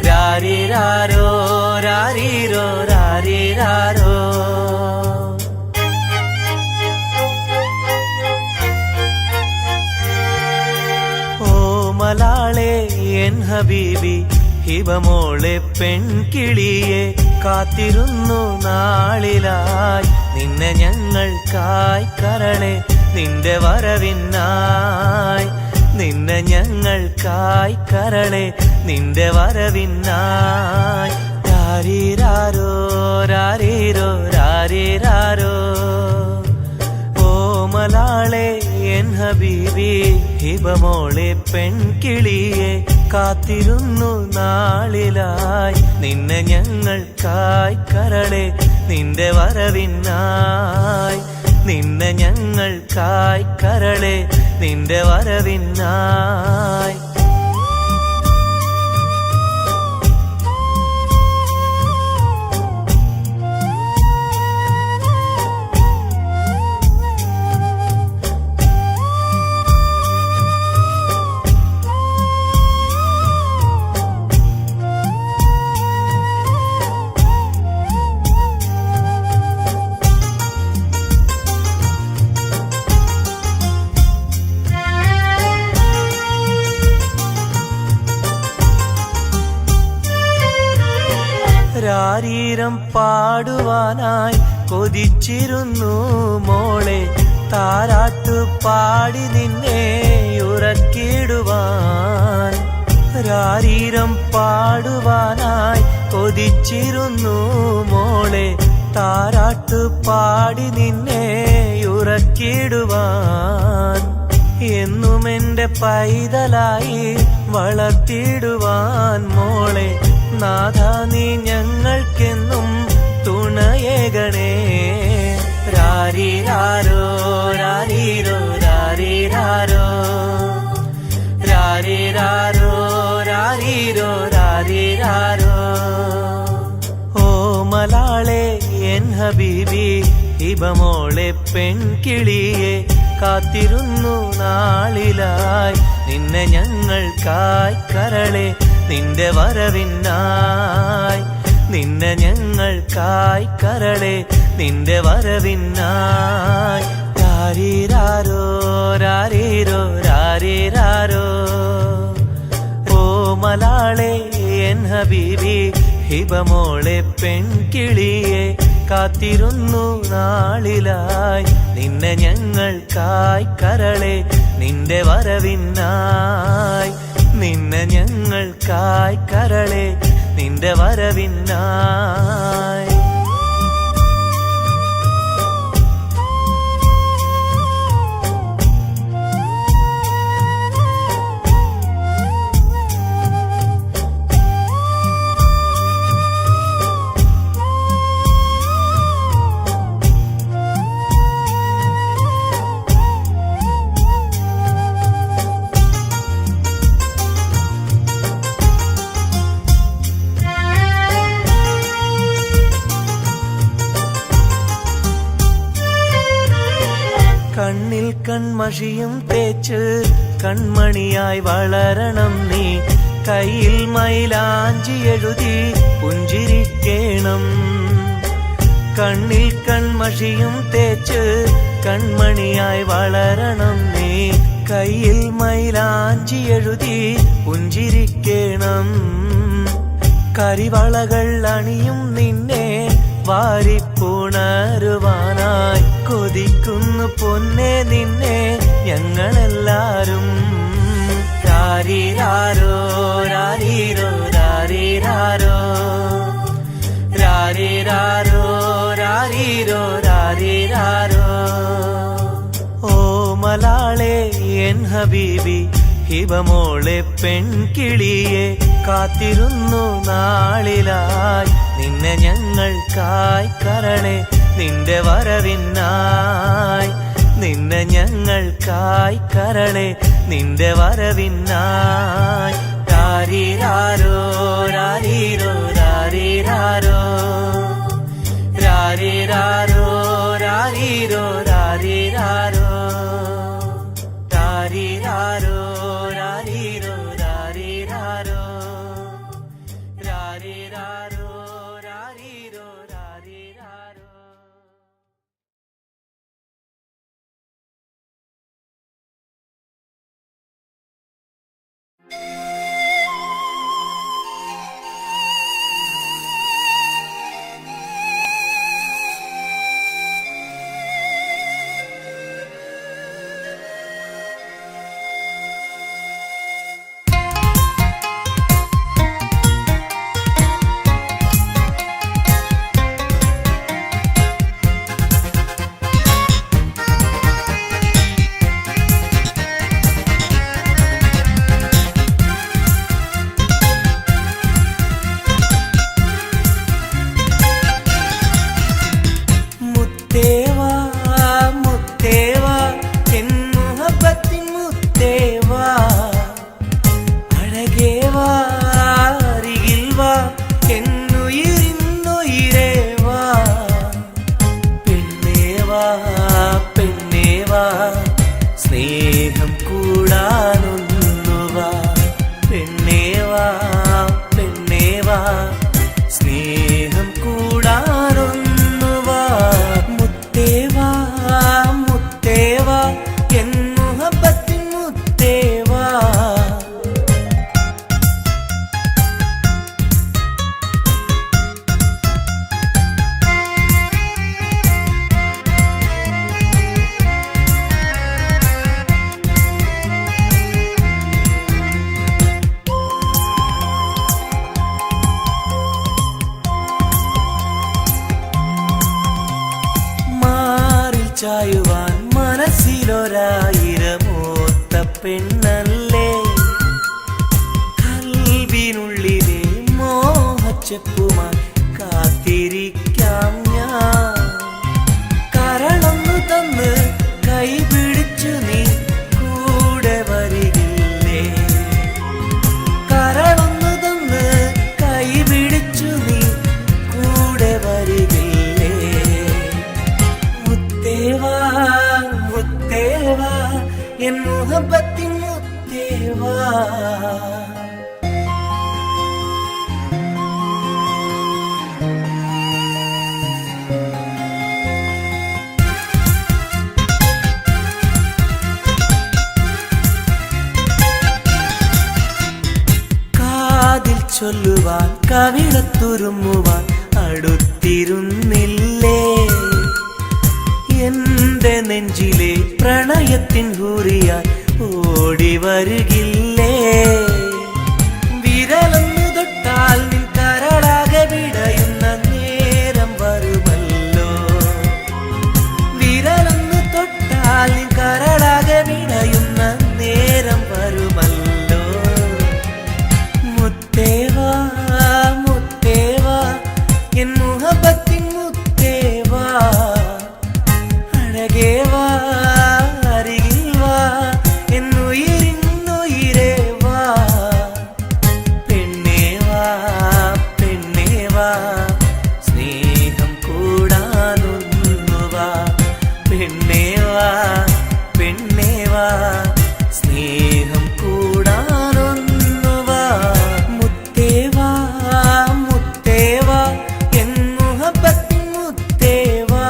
രാരിരാരോ രാരിരോ രാരിരാരോ ഓ മലാളെ എൻ ഹബീബി ഹിബമോളെ പെൺകിളിയെ കാത്തിരുന്നു നാളിലായി നിന്നെ ഞങ്ങൾക്കായി കരളെ നിന്റെ വരവിനായി നിന്നെ ഞങ്ങൾക്കായി കരളെ നിന്റെ വരവിനായി രാരിരാരോ രാരിരോ രാരിരാരോ ഓ മലാളെ എൻ ഹബീബി ഹിബമോളെ പെൺകിളിയെ കാത്തിരുന്നു നാളിലായി നിന്നെ ഞങ്ങൾക്കായി കരളെ നിന്റെ വരവിനായി നിന്നെ ഞങ്ങൾക്കായി കരളെ നിന്റെ വരവിനായി രാരീരം പാടുവാനായി കൊതിച്ചിരുന്നു മോളെ താരാട്ടു പാടി നിന്നെ ഉറക്കിടുവാൻ രാരീരം പാടുവാനായി കൊതിച്ചിരുന്നു മോളെ താരാട്ടു പാടി നിന്നെ ഉറക്കിടുവാൻ എന്നും എന്റെ പൈതലായി വളർത്തിടുവാൻ മോളെ നാഥാ നീ ഞങ്ങൾക്കെന്നും തുണയേകണേ രാരിരാരോ രാരിരോ രാരിരാരോ രാരിരാരോ രാരിരോ രാരിരാരോ ഓ മലാളെ എൻ ഹബീബി ഹിബമോളെ പെൺകിളിയെ കാത്തിരുന്നു നാളിലായി നിന്നെ ഞങ്ങൾക്കായി കരളെ നിന്റെ വരവിനായി നിന്നെ ഞങ്ങൾക്കായി കരളെ നിന്റെ വരവിനായി രാരിരാരോ രാരിരോ രാരിരാരോ ഓ മലാളെ എൻ ഹബീബി ഹിബമോളെ പെൺകിളിയെ കാത്തിരുന്നു നാളിലായി നിന്നെ ഞങ്ങൾക്കായി കരളെ നിന്റെ വരവിനായി നിന്നെ ഞങ്ങൾക്കായി കരളെ നിന്റെ വരവിനായി കണ്ണിൽ കൺമഷിയും തേച്ച് കൺമണിയായി വളരണം നീ കയ്യിൽ മൈലാഞ്ചി എഴുതി പുഞ്ചിരിക്കേണം കണ്ണിൽ കൺമഷിയും തേച്ച് കൺമണിയായി വളരണം നീ കയ്യിൽ മൈലാഞ്ചി എഴുതി പുഞ്ചിരിക്കേണം കരിവളകൾ അണിയും നിന്നെ വാരിപ്പുണരുവാനായി കൊതിക്കുന്നു പൊന്നെ നിന്നെ ഞങ്ങളെല്ലാരും രാരീരാരോ രാരീരോ രാരീരാരോ രാരീരാരോ രാരീരോ രാരീരാരോ ഓ മലാളെ എൻ ഹബീബി ഹിബമോളെ പെൺകിളിയെ കാത്തിരുന്നു നാളിലായി നിന്നെ ഞങ്ങൾക്കായി കരളെ നിന്റെ വരവിനായി നിന്നെ ഞങ്ങൾക്കായി കരളെ നിന്റെ വരവിനായി രാരീരാരോ രാരീരോ രാരീരാരോ രാരീരാരോ രാരീരോ രാരീരാരോ രാരീരാരോ രാരീരോ രാരീരാരോ രാരീരാരോ രാരീരോ രാരീരാരോ സ്നേഹം കൂടാനൊന്നുവാ പെണ്ണേവാ പെണ്ണേവാ സ്നേഹം കൂടാനൊന്നുവാ മുത്തേവാ മുത്തേവാ എൻ മുഹബത്തിൻ മുത്തേവാ ചായുവാൻ മനസ്സിലൊരായിരമോത്ത പെണ്ണല്ലേ കൽവിനുള്ളിലെ മോഹച്ചെപ്പുമായി കാത്തിരിക്കാം ഞാൻ കരളൊന്നു തന്ന് കൈ പിടിച്ചു നീ കൂടെ വരികില്ലേ കരളൊന്നു തന്ന് കൈ പിടിച്ചു നീ കൂടെ വരികില്ലേ മുത്തേവാ മുത്തേവാ എൻ മുഹബത്തിൻ മുത്തേവാ കാതിൽ ചൊല്ലുവാൻ കവിളത്തുരുമ്മുവാൻ അടുത്തിരുന്നില്ലേ? എന്റെ നെഞ്ചിലെ പ്രണയത്തിൻ ഹൂറിയാൽ ഓടി വരുകില്ലേ? വിരലൊന്നു തൊട്ടാൽ നിൻ കരളാകെ വിടയുന്ന നേരം വരുമല്ലോ. വിരലൊന്നു തൊട്ടാൽ നിൻ കരളാകെ വിടയുന്ന നേരം വരുമല്ലോ. മുത്തേവാ മുത്തേവാ എൻ മുഹബത്തിൻ മുത്തേവാ, അഴകേവാ അരികിൽ വാ എന്നുയിരിന്നുയിരേ വാ. പെണ്ണേവാ പെണ്ണേവാ സ്നേഹം കൂടാനൊന്നുവാ. പെണ്ണേവാ പെണ്ണേവാ സ്നേഹം കൂടാനൊന്നുവാ. മുത്തേവാ മുത്തേവാ എൻ മുഹബത്തിൻ മുത്തേവാ.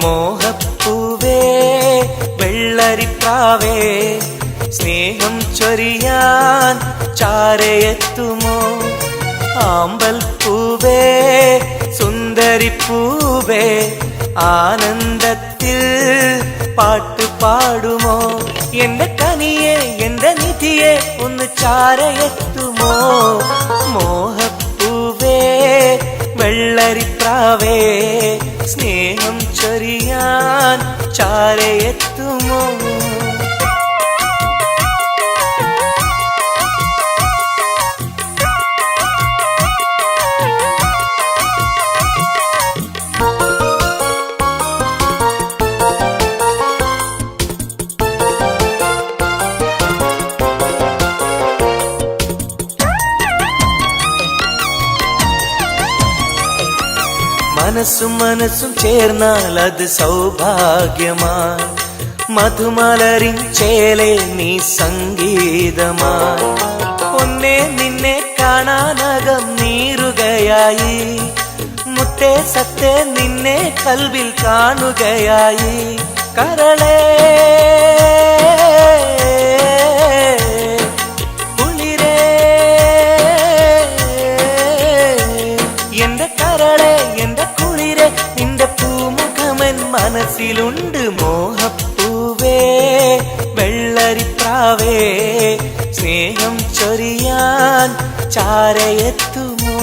മോഹപ്പൂവേ വെള്ളരിപ്രാവേ സ്നേഹം ചൊരിയാൻ ചാരയെത്തുമോ? ആമ്പൽ പൂവേ സുന്ദരിപ്പൂവേ ആനന്ദത്തിൽ പാട്ട് പാടുമോ? എന്റെ കനിയെ എന്റെ നിധിയെ ഒന്ന് ചാരയെത്തുമോ? മോഹപ്പൂവേ വെള്ളരിപ്രാവേ സ്നേഹം ചൊരിയാൻ ചാരയെത്തുമോ? മനസ്സും മനസ്സും ചേർന്നാൽ അത് സൗഭാഗ്യമായി. മധുമലരിൻ ചേലെ നീ സംഗീതമായി. ഒന്നേ നിന്നെ കാണാനകം നീറുകയായി. മുത്തേ സത്തേ നിന്നെ കൽവിൽ കാണുകയായി. കരളേ കുളിരേ എന്റെ കരളേ എന്റെ കുളിരെ നിന്റെ പൂമുഖമൻ മനസ്സിലുണ്ട്. മോഹപ്പൂവേ വെള്ളരിപ്രാവേ സ്നേഹം ചൊരിയാൻ ചാരയെത്തുമോ?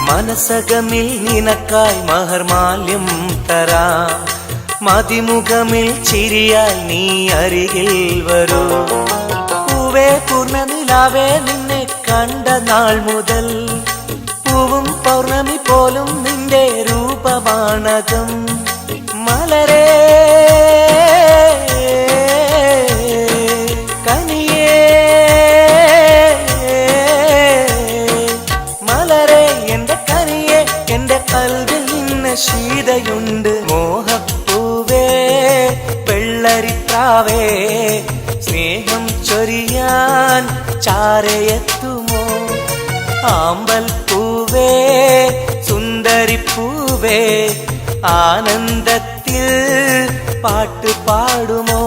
മനസകമിൽ നിനക്കായി മഹർമാല്യം തരാം. മതിമുഖമിൽ ചിരിയായി നീ അരികിൽ വരൂ. പൂവേ പൂർണ്ണനിലാവേ നിന്നെ കണ്ട നാൾ മുതൽ പൂവും പൗർണമി പോലും നിന്റെ രൂപമാണകം. മലരേ കനിയേ മലരേ എന്റെ കനിയെ എന്റെ കൽവിൽ നിന്ന ശീതയുണ്ട്. മോഹപ്പൂവേ വെള്ളരിപ്രാവേ സ്നേഹം ചൊരിയാൻ ചാരയെത്തുമോ? ആമ്പൽ പൂവേ സുന്ദരിപ്പൂവേ ആനന്ദത്തിൽ പാട്ട് പാടുമോ?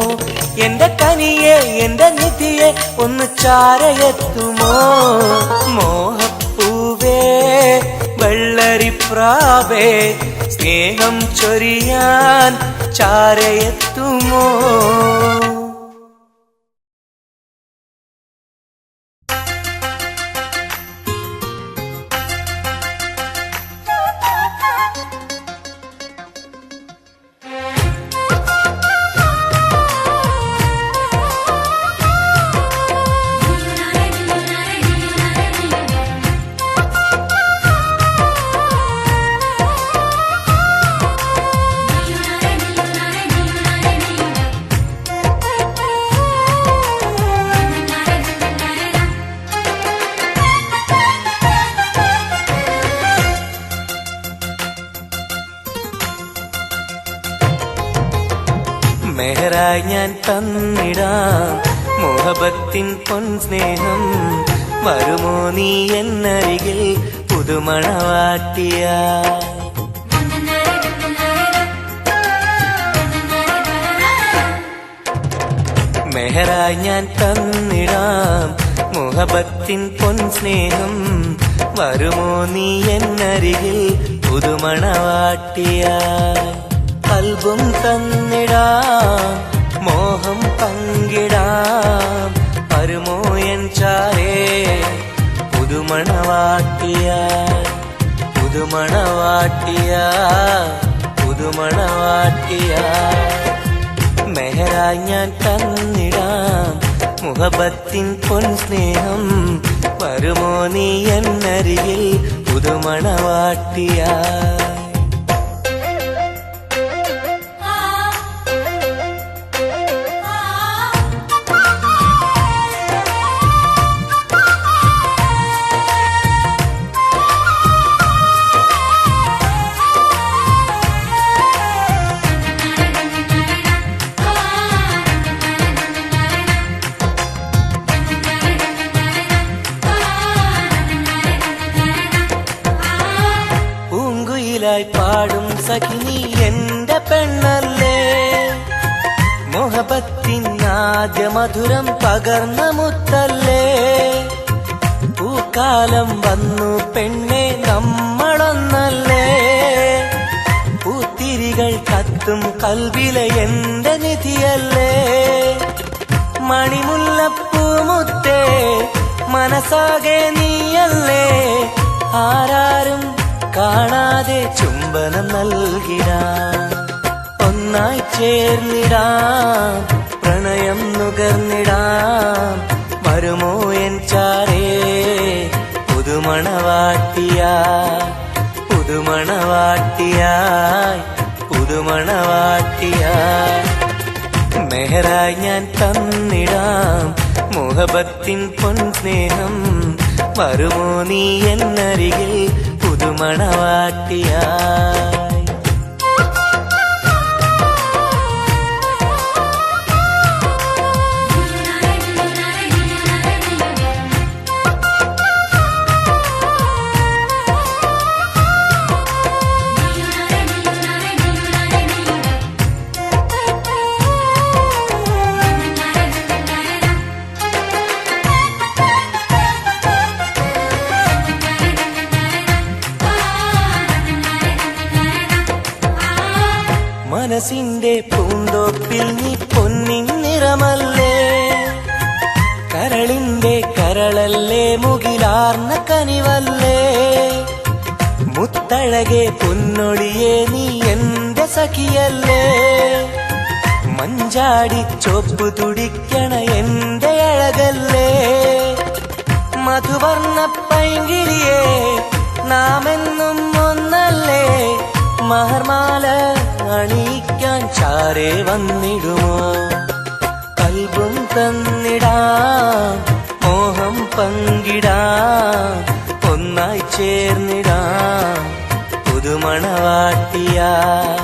എന്റെ കനിയെ എന്റെ നിധിയെ ഒന്ന് ചാരയെത്തുമോ മോഹപ്പൂവേ വെള്ളരിപ്രാവേ സ്നേഹം ചൊരിയാൻ ചാരയെത്തുമോ മെഹറായി ഞാൻ തന്നിടാം മോഹബത്തിൻ പൊൻസ്നേഹം വരുമോ നീ എന്നരികിൽ പുതുമണവാട്ടിയ മെഹറായി ഞാൻ തന്നിടാം മോഹബത്തിൻ പൊൻസ്നേഹം വരുമോ നീ എന്നരികിൽ പുതുമണവാട്ടിയ കൽബും തന്നിടാം മോഹം പങ്കിടാം വരുമോ എൻ ചാരേ പുതുമണവാട്ടിയ പുതുമണവാട്ടിയ പുതുമണവാട്ടിയ മെഹറായി ഞാൻ തന്നിടാം മുഹബത്തിൻ പൊൻസ്നേഹം വരുമോ നീ എന്നരികിൽ പുതുമണവാട്ടിയ പാടും സഖിനി എന്റെ പെണ്ണല്ലേ മോഹബത്തിൻ ആദ്യ മധുരം പകർന്ന മുത്തല്ലേ പൂക്കാലം വന്നു പെണ്ണെ നമ്മളൊന്നല്ലേ പൂത്തിരികൾ കത്തും കൽവിലെ എന്റെ നിധിയല്ലേ മണിമുല്ലപ്പൂമുത്തേ മനസ്സാകെ നീയല്ലേ ആരാരും കാണാതെ ചുംബനം നൽകിടാം ഒന്നായി ചേർന്നിടാം പ്രണയം നുകർന്നിടാം വരുമോ എൻ ചാരേ പുതുമണവാട്ടിയായി പുതുമണവാട്ടിയായി പുതുമണവാട്ടിയായി മെഹറായി ഞാൻ തന്നിടാം മോഹബത്തിൻ പൊൻസ്നേഹം വരുമോ നീ എന്നരികിൽ പുതുമണവാട്ടിയായി മനസ്സിന്റെ പൂന്തോപ്പിൽ നീ പൊന്നിൻ നിറമല്ലേ കരളിന്റെ കരളല്ലേ മുകിലാർന്ന കനിവല്ലേ മുത്തഴകെ പൊന്നൊളിയെ നീ എന്റെ സഖിയല്ലേ മഞ്ചാടി ചോപ്പ് തുടിക്കണ എന്റെ അഴകല്ലേ മധുവർണ്ണ പൈങ്കിളിയെ നാമെന്നും ഒന്നല്ലേ മഹർമാല അണിയിക്കാൻ ചാരേ വന്നിടുമോ കൽബും തന്നിടാം മോഹം പങ്കിടാം ഒന്നായി ചേർന്നിടാം പുതുമണവാട്ടിയായി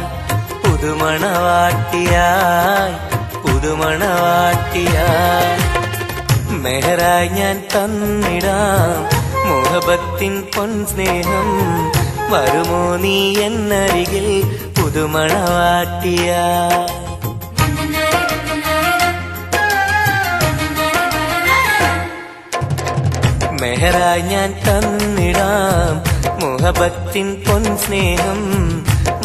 പുതുമണവാട്ടിയായി പുതുമണവാട്ടിയായി മെഹറായി ഞാൻ തന്നിടാം മോഹബത്തിൻ പൊൻസ്നേഹം വരുമോ നീ എന്നരികിൽ പുതുമണവാട്ടിയായി മെഹറായി ഞാൻ തന്നിടാം മുഹബത്തിൻ പൊൻസ്നേഹം.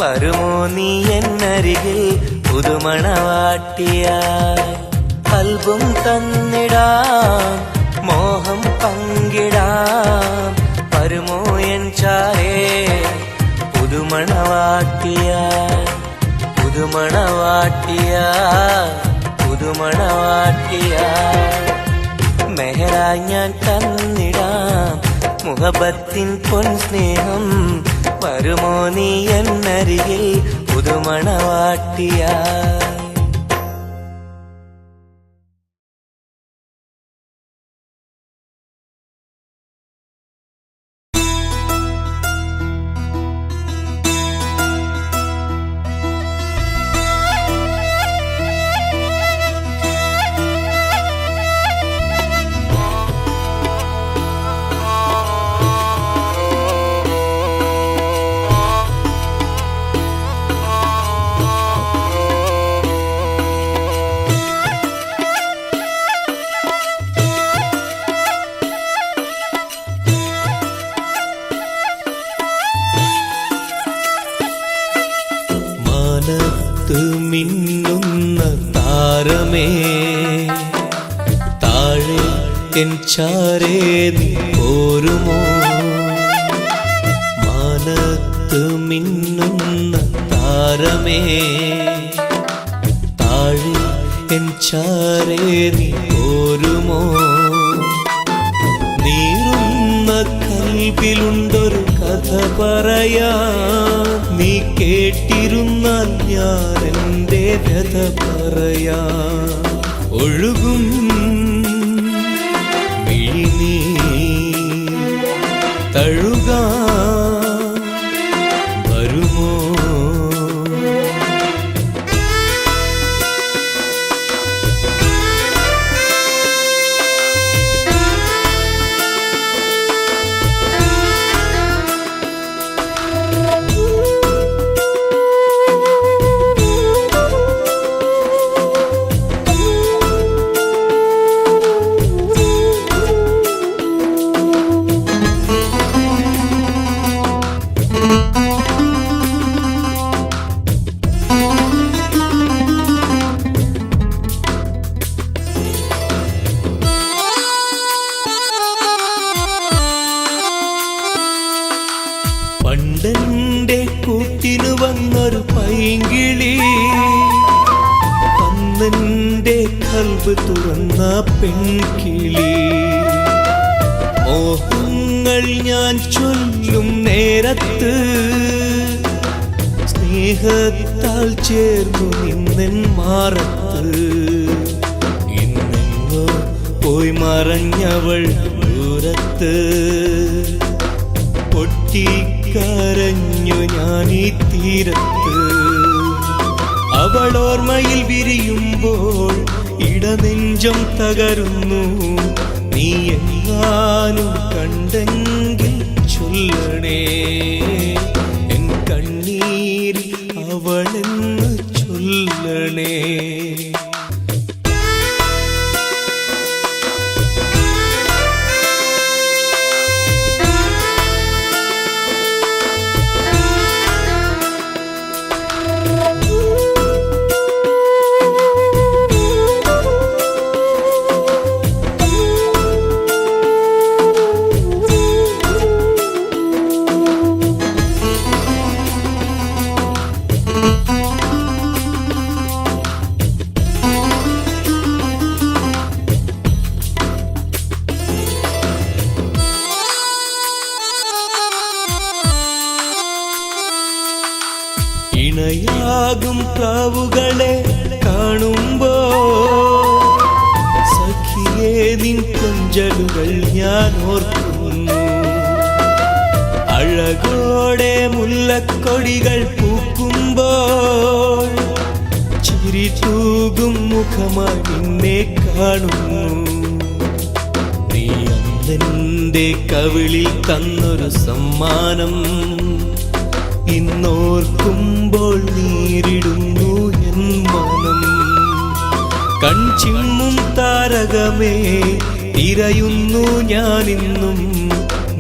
വരുമോ നീ എന്നരികിൽ പുതുമണവാട്ടിയായി? കൽബും തന്നിടാം മോഹം പങ്കിടാം. വരുമോ എൻ ചാരേ പുതുമണവാട്ടിയായി? പുതുമണവാട്ടിയായി പുതുമണവാട്ടിയായി. മെഹറായി ഞാൻ തന്നിടാം മുഹബത്തിൻ പൊൻസ്നേഹം. വരുമോ നീ എന്നരികിൽ പുതുമണവാട്ടിയായി? മിന്നുന്ന താരമേ താഴെ എൻ ചാരേ നീ പോരുമോ? മാനത്ത് മിന്നുന്ന താരമേ താഴെ എൻ ചാരേ നീ പോരുമോ? നീറുന്ന കൽബിലുണ്ടൊരു കഥ പറയാ, നീ കേട്ടിരുന്നാൽ ഞാൻ എൻ്റെ കഥ പറയാ. ഒഴുകും മിഴിനീ തഴുകാൻ വരുമോ? പണ്ടെന്റെ കൂട്ടിനു വന്നൊരു പൈങ്കിളി, അന്നെന്റെ കൽബ് തുറന്ന പെൺകിളി. മോഹങ്ങൾ ഞാൻ ചൊല്ലും നേരത്ത് സ്നേഹത്താൽ ചേർന്നു നിന്നെൻ മാറത്ത്. ഇന്നെങ്ങോ പോയി മറഞ്ഞവൾ ദൂരത്ത്, പൊട്ടിക്കരഞ്ഞു ഞാനീ തീരത്ത്. അവൾ ഓർമ്മയിൽ വിരിയുമ്പോൾ ഇടനെഞ്ചം തകരുന്നു. നീ എങ്ങാനും കണ്ടെങ്കിൽ ചൊല്ലണേ, എൻ കണ്ണീരിൽ അവളെന്ന് ചൊല്ലണേ. ഇണയാകും പ്രാവുകളെ കാണുമ്പോ സഖിയേ നിൻ കൊഞ്ചലുകൾ ഞാൻ ഓർക്കുന്നു. അഴകോടെ മുല്ലക്കൊടികൾ പൂക്കുമ്പോൾ ചിരി തൂകും മുഖമായി നിന്നെ കാണുന്നു. നീ അന്നെന്റെ കവിളിൽ തന്നൊരു സമ്മാനം ഇന്നോർക്കുമ്പോൾ നീരിടുന്നു എൻ മനം. കൺചിമ്മും താരകമേ തിരയുന്നു ഞാനിന്നും,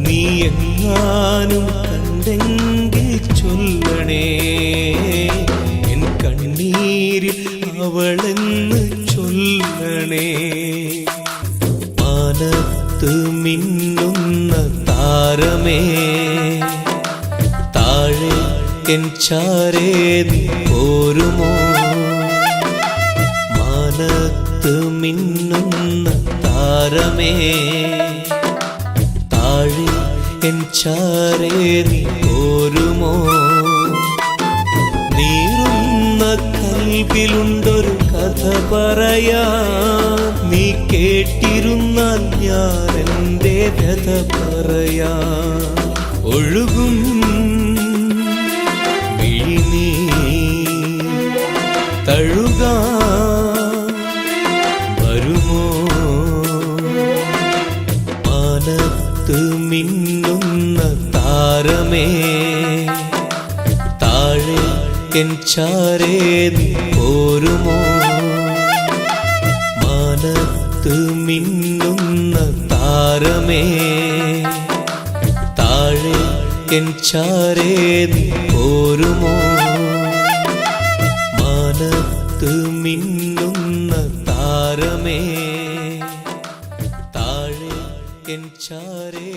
നീ എങ്ങാനും കണ്ടെങ്കിൽ ചൊല്ലണേ, എൻ കണ്ണീരിൽ അവളെന്ന് ചൊല്ലണേ. മാനത്ത് മിന്നുന്ന താരമേ, താഴെ എൻ ചാരേ നീ പോരുമോ? മാനത്ത് മിന്നുന്ന താരമേ, താഴെ എൻ ചാരേ നീ പോരുമോ? നീറുന്ന കൽവിലുണ്ടൊരു കഥ പറയാൻ, നീ കേട്ടിരുന്നാൽ ഞാൻ എൻ്റെ വ്യഥ പറയാൻ. ഒഴുകും മിഴിനീർ തഴുകാൻ വരുമോ? മാനത്ത് മിന്നുന്ന താരമേ, താഴെ എൻ ചാരേ നീ പോരുമോ? മാനത്ത് മിന്നുന്ന താരമേ, താഴെ എൻ ചാരേ നീ പോരുമോ? മാനത്ത് മിന്നുന്ന താരമേ, താഴെ എൻ ചാരേ